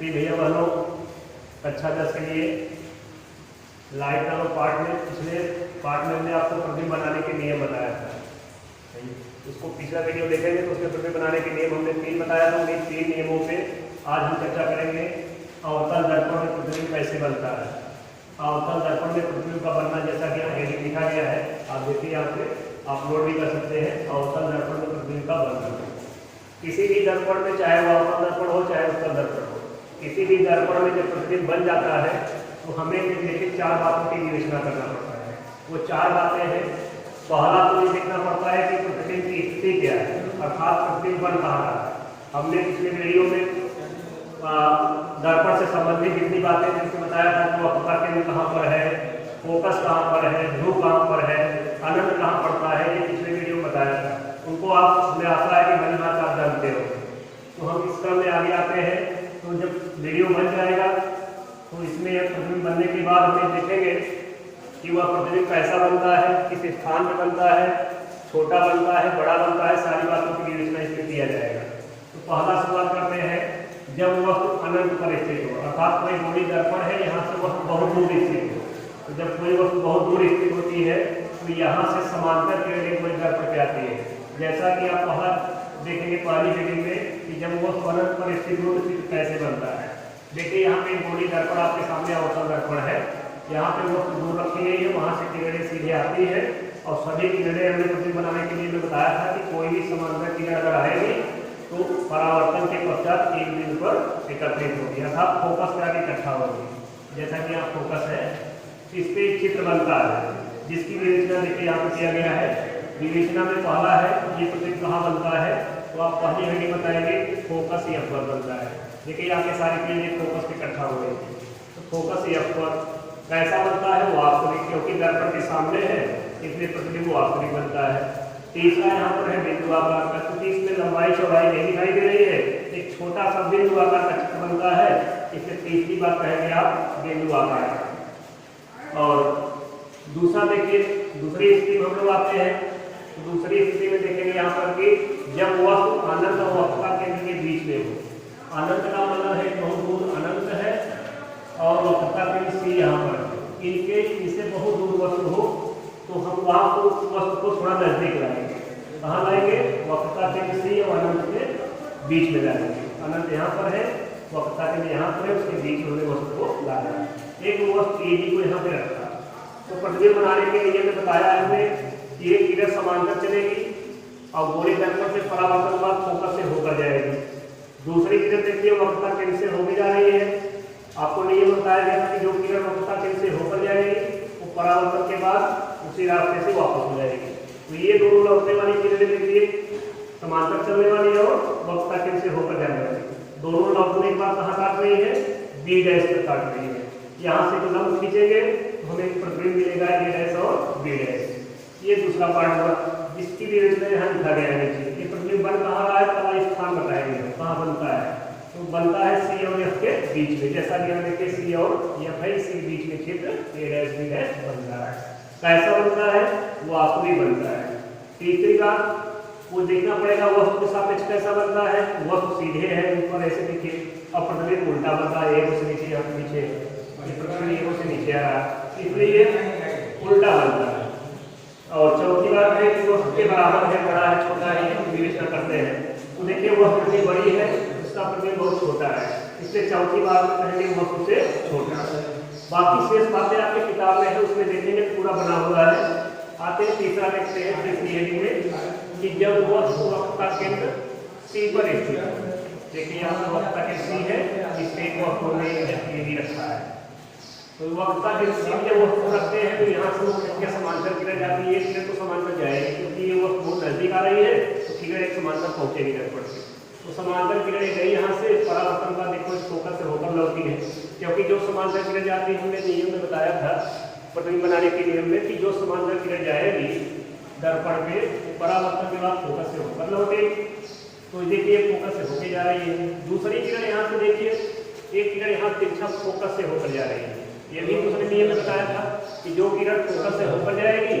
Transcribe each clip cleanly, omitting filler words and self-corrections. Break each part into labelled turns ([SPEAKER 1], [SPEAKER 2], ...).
[SPEAKER 1] प्रिय भैया बहनों, कक्षा 10 के लिए लाइट नामक पार्ट में पिछले पार्ट में हमने आपको प्रतिबिंब बनाने के नियम बताया था। उसको पिछला वीडियो देखेंगे तो उसमें प्रतिबिंब बनाने के नियम हमने 3 बताया था। उन्हीं 3 नियमों पे आज हम चर्चा करेंगे। अवतल दर्पण में प्रतिबिंब कैसे बनता है। अवतल दर्पण में प्रतिबिंब का बनना जैसा कि यहाँ हेडिंग लिखा गया है, आप देखिए यहाँ पे अपलोड भी कर सकते हैं। अवतल दर्पण में प्रतिबिंब का बनना किसी भी दर्पण में, चाहे वो अवतल दर्पण हो चाहे उत्तल दर्पण हो, किसी भी दर्पण में जब प्रतिबिंब बन जाता है तो हमें देखिए 4 बातों की विवेचना करना पड़ता है। वो 4 बातें हैं। पहला तो ये देखना पड़ता है कि प्रतिबिंब की स्थिति क्या है, अर्थात प्रतिबिंब बन कहाँ रहा है। हमने पिछले वीडियो में दर्पण से संबंधित जितनी बातें जिसमें बताया था कि वक्रता केंद्र कहाँ पर है, फोकस कहाँ पर है, ध्रुव कहाँ पर है, अनंत कहाँ पड़ता है, ये पिछले वीडियो में बताया था। उनको आप, हमें आशा है कि भली बात आप जानते हो। तो हम इस क्रम में आगे आते हैं। तो जब वीडियो बन जाएगा तो इसमें प्रतिबिंब बनने के बाद हमें देखेंगे कि वह प्रतिबिंब कैसा बनता है, किस स्थान पर बनता है, छोटा बनता है, बड़ा बनता है, सारी बातों की विवेचना इसमें किया जाएगा। तो पहला शुरुआत करते हैं, जब वस्तु अनंत पर स्थित हो, अर्थात कोई गोली दर्पण है, यहाँ से वस्तु बहुत दूर स्थित हो। तो जब कोई वस्तु बहुत दूर स्थित होती है तो यहाँ से समांतर किरणें कोई दर्पण पे आती है। जैसा कि आप पहला देखेंगे पहली वीडियो में कि जब वस्तु अनंत पर स्थित हो तो कैसे बनता है। देखिए यहाँ पे गोली दर्पण आपके सामने अवतल दर्पण है। यहाँ पे वस्तु दूर रखी गई है, वहाँ से किरणें सीधे आती है और सभी किरणें हमने प्रतिबिंब बनाने के लिए मैं बताया था कि कोई भी समांतर किरण अगर आएगी तो परावर्तन के पश्चात एक बिंदु पर एकत्रित होगी, अर्थात फोकस पे आगे इकट्ठा होगी। जैसा कि यहाँ फोकस है, इस पे एक चित्र बनता है जिसकी विवेचना देखिए यहाँ पर किया गया है। विवेचना में पहला है ये प्रतिबिंब कहाँ बनता है, तो आप पहली घड़ी बताएंगे फोकस एफ पर बनता है। देखिए यहाँ के सारी किरणें फोकस पे इकट्ठा हो गई। तो फोकस एफ पर कैसा बनता है, वास्तविक, क्योंकि दर्पण के सामने है इसलिए प्रतिबिंब वास्तविक बनता है। तीसरा यहाँ पर है बिंदु आकार का, क्योंकि इसमें लंबाई चौड़ाई नहीं दिखाई दे रही है, एक छोटा सा बिंदु आकार का चित्र बनता है, इसलिए तीसरी बात कहेंगे आप बिंदु आकार। और दूसरा देखिए, दूसरी स्थिति में हम लोग आते हैं। तो दूसरी स्थिति में देखेंगे यहाँ पर कि जब वस्तु अनंत और वक्रता केंद्र के बीच में हो। अनंत का मतलब है बहुत दूर अनंत है और वक्रता केंद्र सी यहाँ पर, इनके इनसे बहुत दूर वस्तु हो तो हम वहाँ को वस्तु को थोड़ा नजदीक लाएंगे। कहाँ लाएंगे, वक्रता केंद्र सी और अनंत के बीच में लाएंगे। अनंत यहाँ पर है, वक्रता केंद्र यहाँ पर है, उसके बीच में वस्तु को लाना है। एक वस्तु ए को यहाँ पे रखा। तो प्रतिबिंब बनाने के लिए मैं बताया है हमें कि एक किरण समांतर चलेगी और गोली दर्पण से परावर्तन बाद फोकस से होकर जाएगी। दूसरी किरण देखिए वक्रता केंद्र से होकर जा रही है। आपको नियम बताया गया था कि जो किरण वक्रता केंद्र से होकर जाएगी वो परावर्तन के बाद उसी रास्ते से वापस हो जाएगी। तो ये दोनों लौटने वाली किरणें देखिए, समांतर चलने वाली और वक्रता केंद्र से होकर जाने वाली, दोनों लौटने के बाद कहाँ काट रही है, बी डैश पर काट रही है। यहाँ से जो लंब खींचेंगे तो हमें एक प्रतिबिंब मिलेगा ए डैश और बी डैश। ये दूसरा पार्ट हुआ जिसकी विवेचना यहाँ लिखा गया है नीचे। ये प्रतिबिंब बन कहाँ रहा है, पहला स्थान बताएंगे कहाँ बनता है। तो बनता है सी और एफ के बीच में, जैसा कि यहाँ देखिए सी और एफ है, इसी बीच में क्षेत्र ए डैश बी डैश बन रहा है। कैसा बनता है, वास्तविक बनता है। तीसरी बात वो देखना पड़ेगा वस्तु के सापेक्ष कैसा बनता है। वस्तु सीधे है ऊपर ऐसे देखिए, अब प्रतिबिंब उल्टा बनता है, एक से नीचे यहाँ नीचे, प्रतिबिंब एक से नीचे आ रहा है इसलिए उल्टा बनता है। और चौथी बात है कि वस्तु के बराबर है, बड़ा है, छोटा है, हम विवेचना करते हैं। तो देखिए वस्तु कितनी बड़ी है, इसका प्रतिबिंब बहुत छोटा है, इसलिए चौथी बात में कहेंगे वस्तु से छोटा है। बाकी शेष बातें आपकी किताब में है, उसमें देखेंगे पूरा बना हुआ है। आते हैं तीसरा देखते हैं तीसरी हेडिंग में कि जब वस्तु वक्रता केंद्र सी पर स्थित है। देखिए यहाँ पर वक्रता केंद्र सी है, इसमें एक वस्तु ने भी रखा है। तो वक्रता केंद्र सी में जब वस्तु रखते हैं तो यहाँ से इसके समांतर किरण जाती है, किरण तो समांतर जाएगी क्योंकि ये वस्तु बहुत नजदीक आ रही है तो किरण एक समांतर पहुंचेगी दर्पण से। तो समांतर किरण गई यहाँ से, परावर्तन का देखो इस फोकस से होकर लौटी है, क्योंकि जो समांतर किरण जाती है हमने नियम में बताया था प्रतिबिंब बनाने के नियम में कि जो समांतर किरण जाएगी दर्पण पे परावर्तन के बाद फोकस से होकर लौटेगी। तो देखिए फोकस से होकर जा रही है। दूसरी किरण यहाँ से देखिए, एक किरण यहाँ तिरछा फोकस से होकर जा रही है। ये भी दूसरे नियम में बताया था कि जो किरण फोकस से होकर जाएगी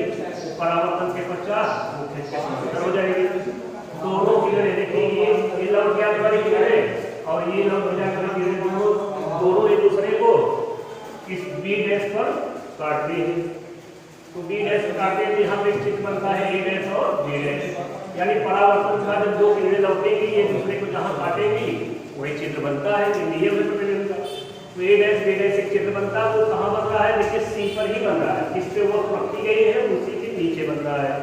[SPEAKER 1] परावर्तन के पश्चात वो खींच के समांतर हो जाएगी। दोनों किरणें देखिए, ये लौट जाने वाली किरणें और ये लौट जाने वाली किरणें दोनों बी डैश पर काटती है। तो बी डैश पर काटते हैं तो यहाँ पे एक चित्र बनता है ए डैश और बी डैश, यानी परावर्तन का जब दो किरणें लौटेंगी ये दूसरे को जहाँ काटेंगी वही चित्र बनता है, नियम है प्रतिबिंब का। तो ए डैश बी डैश एक चित्र बनता है, वो कहाँ बन रहा है, देखिए सी पर ही बन रहा है, किस पे वो रखी गई है उसी के नीचे बन रहा है।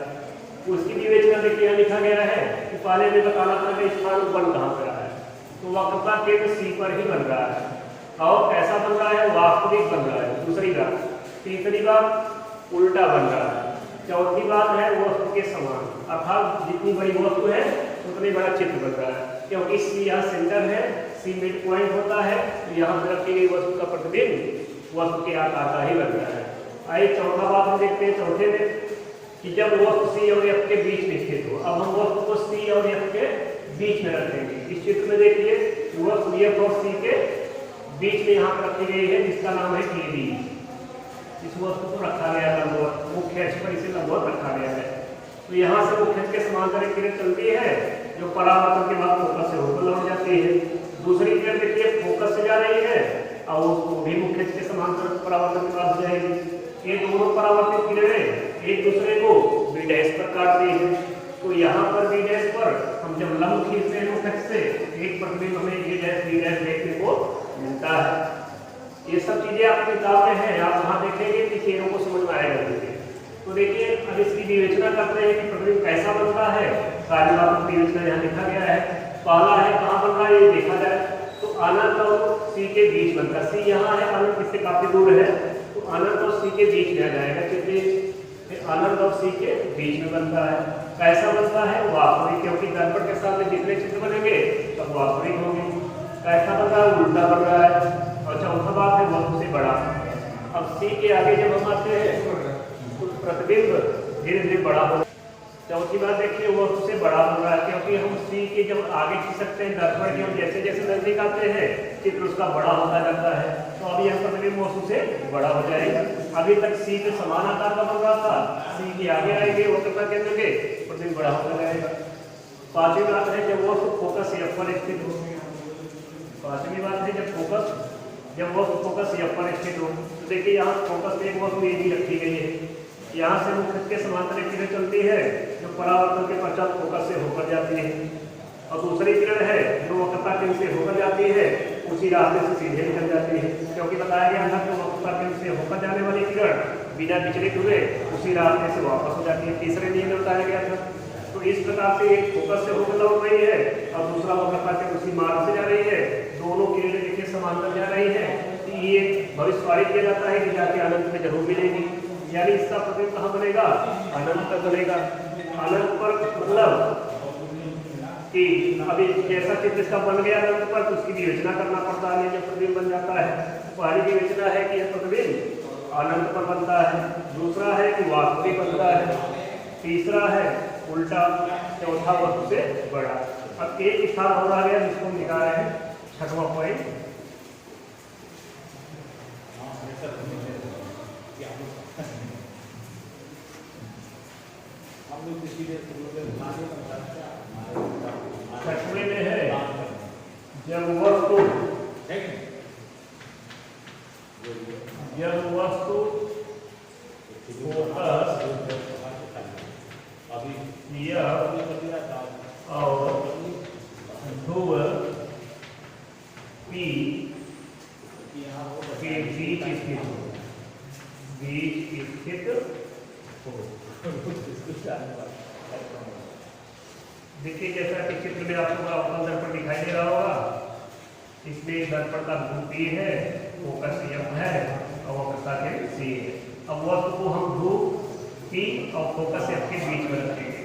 [SPEAKER 1] उसकी विवेचना देखिए यहाँ लिखा गया है कि पहले में बताना था कि स्थान बन कहाँ पर रहा है, तो वक्रता केंद्र सी पर ही बन रहा है और कैसा बन रहा है, वास्तविक बन रहा है। दूसरी बात, तीसरी बात उल्टा बन रहा है, चौथी बात है वस्तु के समान, अर्थात जितनी बड़ी वस्तु है उतनी बड़ा चित्र बन रहा है, क्योंकि सी यहाँ सेंटर है, सी मिड पॉइंट होता है, तो यहाँ पर रखी गई वस्तु का प्रतिबिंब वस्तु के आकार का ही बन रहा है। आइए चौथा बात हम देखते हैं चौथे में कि जब वस्तु सी और एफ के बीच में स्थित हो, अब हम वस्तु को सी और एफ के बीच में रखेंगे। इस चित्र में देखिए वस्तु एफ और सी के बीच में यहाँ पर रखी गई है जिसका नाम है ए बी। इस वस्तु को रखा गया लंबवत, मुख्य अक्ष पर इसे लंबवत रखा गया है। तो यहाँ से मुख्य अक्ष के समांतर एक किरण चलती है जो परावर्तन के बाद फोकस से होकर लौट जाती है। दूसरी किरण देखिए फोकस से जा रही है और वो भी मुख्य अक्ष के समांतर परावर्तन के बाद जाएगी। ये दोनों परावर्तित किरणें एक दूसरे को बी डैश पर काटती है, तो यहाँ पर बी डैश पर हम जब लंब खींचते हैं मुख्य अक्ष से एक प्रतिबिंब हमें ए डैश बी डैश देखने को मिलता है। ये सब चीजें आपकी किताब में है, आप वहाँ देखेंगे कि चीजों को समझ में आएगा। तो देखिए अब इसकी विवेचना करते हैं कि प्रतिबिंब कैसा बनता है। कार्यवाचक विवेचना यहाँ लिखा गया है, पहला है कहाँ बन रहा है ये देखा जाए तो अनंत और सी के बीच बनता है। सी यहाँ है, अनंत इससे काफी दूर है, तो अनंत और सी के बीच में आ जाएगा चित्र, अनंत और सी के बीच में बनता है। कैसा बनता है, वास्तविक, क्योंकि दर्पण के सामने जितने चित्र बनेंगे सब वास्तविक होंगे। कैसा बन रहा है, उल्टा बन रहा है। और चौथा बात है वस्तु से बड़ा। अब सी के आगे जब हम आते हैं तो प्रतिबिंब धीरे धीरे बड़ा हो। चौथी बात देखिए वस्तु से बड़ा बन रहा है, क्योंकि हम सी के जब आगे खींच सकते हैं दर्पण के, जैसे जैसे नजदीक आते हैं चित्र उसका बड़ा होता जाता है, तो अभी यह प्रतिबिंब वस्तु से बड़ा हो जाएगा। अभी तक सी के समान आकार का बन रहा था, सी के आगे आएंगे वक्रता केंद्र के प्रतिबिंब बड़ा होता जाएगा। पांचवी बात है जब वस्तु फोकस एफ पर स्थित हो। पांचवी बात है जब वस्तु फोकस एफ पर स्थित हो, तो देखिए यहाँ फोकस में एक वस्तु ए बी रखी गई है, यहाँ से मुख्य के समांतर एक किरण चलती है जो परावर्तन के पश्चात फोकस से होकर जाती है, और दूसरी किरण है जो वक्रता केंद्र से होकर जाती है उसी रास्ते से सीधे निकल जाती है, क्योंकि बताया गया था कि वक्रता केंद्र से होकर जाने वाली किरण बिना विचलित हुए उसी रास्ते से वापस हो जाती है। तीसरे नियम में बताया गया था। तो इस प्रकार से एक फोकस से होकर लौट रही है और दूसरा वक्रता के उसी मार्ग से जा रही है, दोनों किरणें देखिए समांतर जा रही है। ये भविष्यवाणी किया जाता है कि जाके अनंत में जरूर मिलेगी, यानी इसका प्रतिबिंब कहाँ बनेगा, अनंत पर बनेगा। अनंत पर मतलब कि अभी जैसा चित्र इसका बन गया अनंत पर तो उसकी विवेचना करना पड़ता है जब प्रतिबिंब बन जाता है। पहली विवेचना है कि यह प्रतिबिंब अनंत पर बनता है, दूसरा है कि वास्तविक बनता है, तीसरा है उल्टा, चौथा वस्तु से बड़ा। अब एक स्थान और आ गया जिसको हम दिखा रहे हैं, छठवां पॉइंट। छठवें में है जब वस्तु और ध्रुव P के बीच स्थित हो। देखिए जैसा कि चित्र में आपको अवतल दर्पण दिखाई दे रहा होगा, इसमें दर्पण का ध्रुव P है, फोकस F है और वक्रता के C है। अब वस्तु को हम ध्रुव P और फोकस F के बीच में रखेंगे।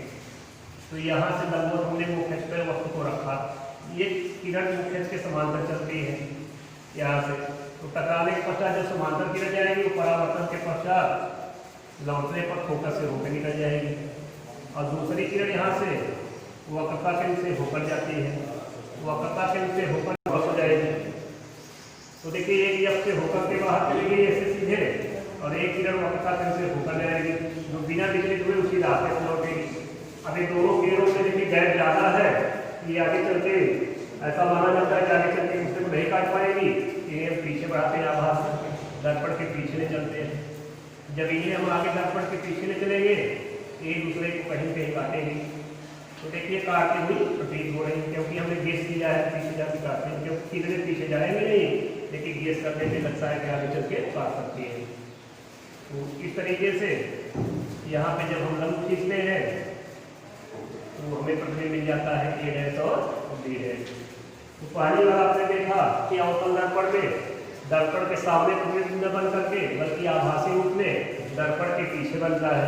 [SPEAKER 1] तो यहाँ से लगभग हमने मुख्य अक्ष पर वस्तु को रखा, ये किरण मुख्य अक्ष के समांतर चलती है यहाँ से, तो टकराने के पश्चात जब समांतर किरण जाएगी वो परावर्तन के पश्चात लौटने पर फोकस से होकर निकल जाएगी, और दूसरी किरण यहाँ से वक्रता केंद्र से होकर जाती है, वक्रता केंद्र से होकर वापस हो जाएगी। तो देखिए एक एफ से होकर के बाहर चलेगी ऐसे सीधे, और एक किरण वक्रता केंद्र से होकर जाएगी जो बिना विचलित हुए उसी रास्ते से लौटेगी। अभी दोनों किरणों में देखिए गैप ज़्यादा है, ये आगे चलते ऐसा माना जाता है कि आगे चलते दूसरे को नहीं काट पाएगी, ये पीछे बढ़ाते हैं आभास। दर्पण के पीछे ले चलते हैं। जब इन्हें हम आगे दर्पण के पीछे ले चलेंगे एक दूसरे को कहीं कहीं काटेंगे। तो देखिए काटते हुई प्रतीत हो रही है, क्योंकि हमने गेस किया है पीछे जाके काटते हैं, क्योंकि कितने पीछे जाएंगे नहीं, लेकिन गेस करने में लगता है कि आगे चल के काट सकती है। तो इस तरीके से यहाँ पे जब हम लंब खींचते हैं तो हमें प्रतिबिंब मिल जाता है ए डैश और बी डैश। तो पहली बार आपने देखा कि अवतल दर्पण में दर्पण के सामने प्रतिबिंब न बन करके बल्कि आभासी रूप में दर्पण के पीछे बनता है,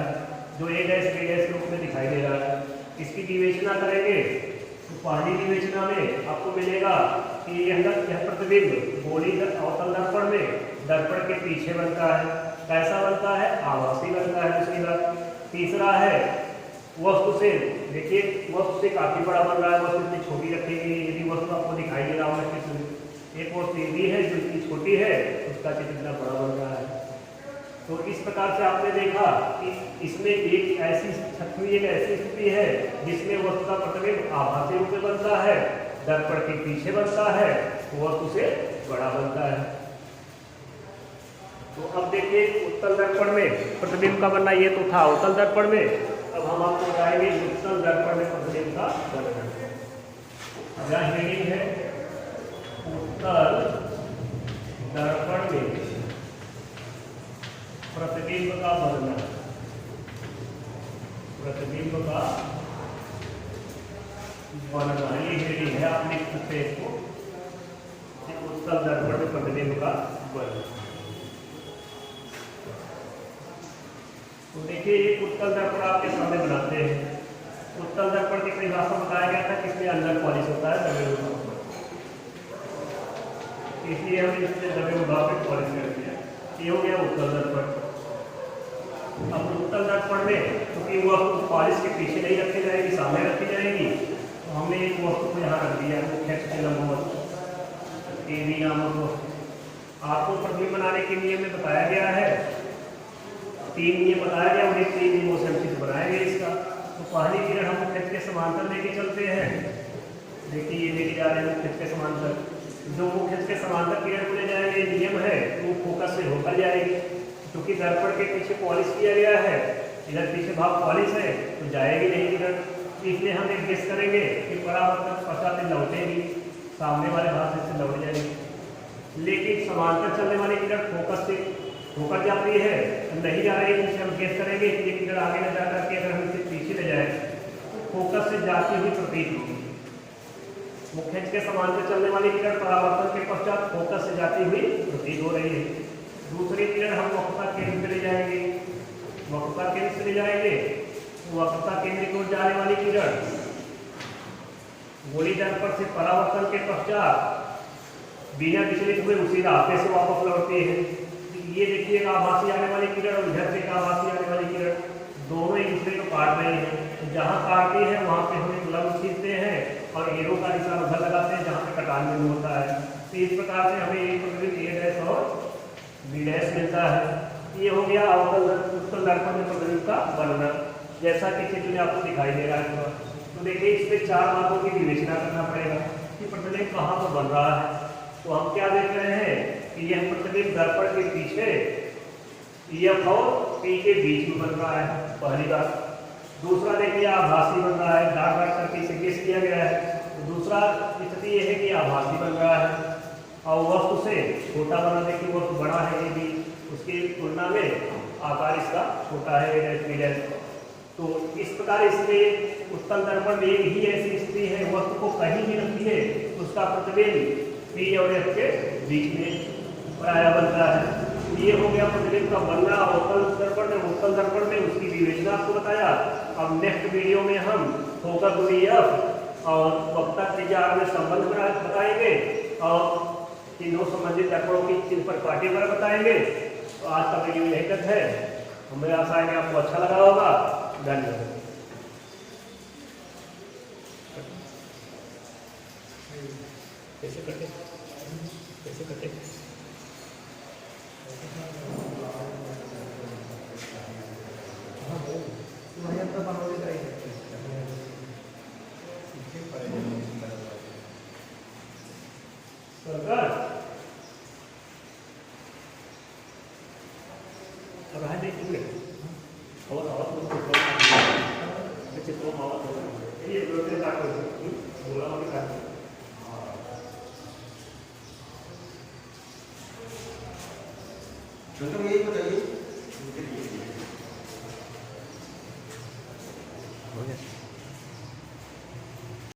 [SPEAKER 1] जो ए डैश बी डैश रूप में दिखाई दे रहा है। इसकी विवेचना करेंगे तो पहली विवेचना में आपको मिलेगा कि यह प्रतिबिंब गोली अवतल दर्पण में दर्पण के पीछे बनता है। कैसा बनता है? आभासी बनता है। दूसरी बात, तीसरा है वस्तु से, देखिए वस्तु से काफी बड़ा बन रहा है, वस्तु इतनी छोटी रखेंगे, यदि वस्तु आपको दिखाई दे रहा है चित्र, एक वस्तु भी है जो इतनी छोटी है उसका चित्र इतना बड़ा बन रहा है। तो इस प्रकार से आपने देखा कि इसमें एक ऐसी स्थिति है जिसमें वस्तु का प्रतिबिंब आभासी रूप में बनता है, दर्पण के पीछे बनता है, वस्तु से बड़ा बनता है। तो अब देखिए उत्तल दर्पण में प्रतिबिंब का बनना ये तो था अवतल दर्पण में, अब हम आपको बताएंगे उत्तल दर्पण में प्रतिबिंब का वर्णन। यह हेडिंग है उत्तल दर्पण में प्रतिबिंब का वर्णन। प्रतिबिंब का वर्णन ये हेडिंग है, आप लिख सकते हैं इसको, उत्तल दर्पण में प्रतिबिंब का वर्णन। तो देखिए एक उत्तल दर्पण आपके सामने बनाते हैं। उत्तल दर्पण की परिभाषा बताया गया था किसमें अंदर पॉलिश होता है दबे हुए भाग पर, इसलिए हमने इसमें दबे हुए भाग पे पॉलिश कर दिया। ये हो गया उत्तल दर्पण। अब उत्तल दर्पण में क्योंकि वो पॉलिश के पीछे नहीं रखी जाएगी, सामने रखी जाएगी, तो हमने एक वस्तु को यहाँ रख दिया मुख्य के लंबवत ए बी नामक वस्तु। आपको प्रतिबिंब बनाने के नियम में बताया गया है, 3 नियम बताया गया, उन्हें 3 नियमों से हम चित्र बनाएंगे इसका। तो पहली किरण हम मुख्य के समांतर लेके चलते हैं। देखिए ये लेके जा रहे हैं मुख्य के समांतर, जो मुख्य के समांतर किरण को ले जाएंगे नियम है वो फोकस से होकर जाएगी, क्योंकि दर्पण के पीछे पॉलिश किया गया है, इधर पीछे भाग पॉलिश है तो जाएगी नहीं किरण। इसलिए हम एक गेस करेंगे कि परावर्तन पश्चात लौटेगी, सामने वाले भाग से लौट जाएगी। लेकिन समांतर चलने वाली किरण फोकस से होकर जाती है, नहीं जा रही है, जिससे हम गेस करेंगे कि ये किरण आगे न जाकर के अगर हम इसे पीछे ले जाए तो फोकस से जाती हुई प्रतीत होगी। मुख्य के समांतर चलने वाली किरण परावर्तन के पश्चात फोकस से जाती हुई प्रतीत हो रही है। दूसरी किरण हम वक्रता केंद्र से ले जाएंगे, वक्रता केंद्र से ले जाएंगे, वक्रता केंद्र की ओर जाने वाली किरण गोली दर्पण से परावर्तन के पश्चात बिना विचलित हुए उसी रास्ते से वापस लौटती है। ये देखिए एक आभासी आने वाली किरण और इधर से एक आभासी आने वाली किरण, दोनों एक दूसरे को काट रहे हैं। जहाँ काटती है वहाँ पे हम एक लंब खींचते हैं और एरो का निशान उधर लगाते हैं जहाँ पे कटान बिंदु होता है। तो इस प्रकार से हमें एक प्रतिबिंब ए डैश और बी डैश मिलता है। ये हो गया अवतल उत्तल दर्पण में प्रतिबिंब का वर्णन, जैसा कि चित्र में आपको दिखाई दे रहा है। तो देखिए इसमें 4 बातों की विवेचना करना पड़ेगा कि प्रतिबिंब कहाँ पर बन रहा है। तो हम क्या देख रहे हैं कि यह प्रतिबिंब दर्पण के पीछे एफ और पी के बीच में बन रहा है, पहली बात। दूसरा देखिए आभासी बन रहा है, डार्क डार्क करके इसे गेस किया गया है। तो दूसरा स्थिति यह है कि आभासी बन रहा है और वस्तु से छोटा बना, देखिए वस्तु बड़ा है ये भी, उसकी तुलना में आकार इसका छोटा है ए डैश बी डैश। तो इस प्रकार इसमें उत्तल दर्पण में एक ही ऐसी स्थिति है, वस्तु को कहीं भी रखिए उसका प्रतिबिंब पी और एफ के बीच में प्रायः बनता है। ये हो गया प्रतिबिंब का बनना उत्तल दर्पण में। उत्तल दर्पण में उसकी विवेचना आपको बताया। अब नेक्स्ट वीडियो में हम फोकस दूरी एफ और वक्रता त्रिज्या आर में संबंध बताएंगे और तीनों संबंधित दर्पणों की चिन्ह पर काटे पर बताएंगे। तो आज का वीडियो यही तक है। हमें आशा है कि आपको अच्छा लगा होगा। धन्यवाद। कैसे करते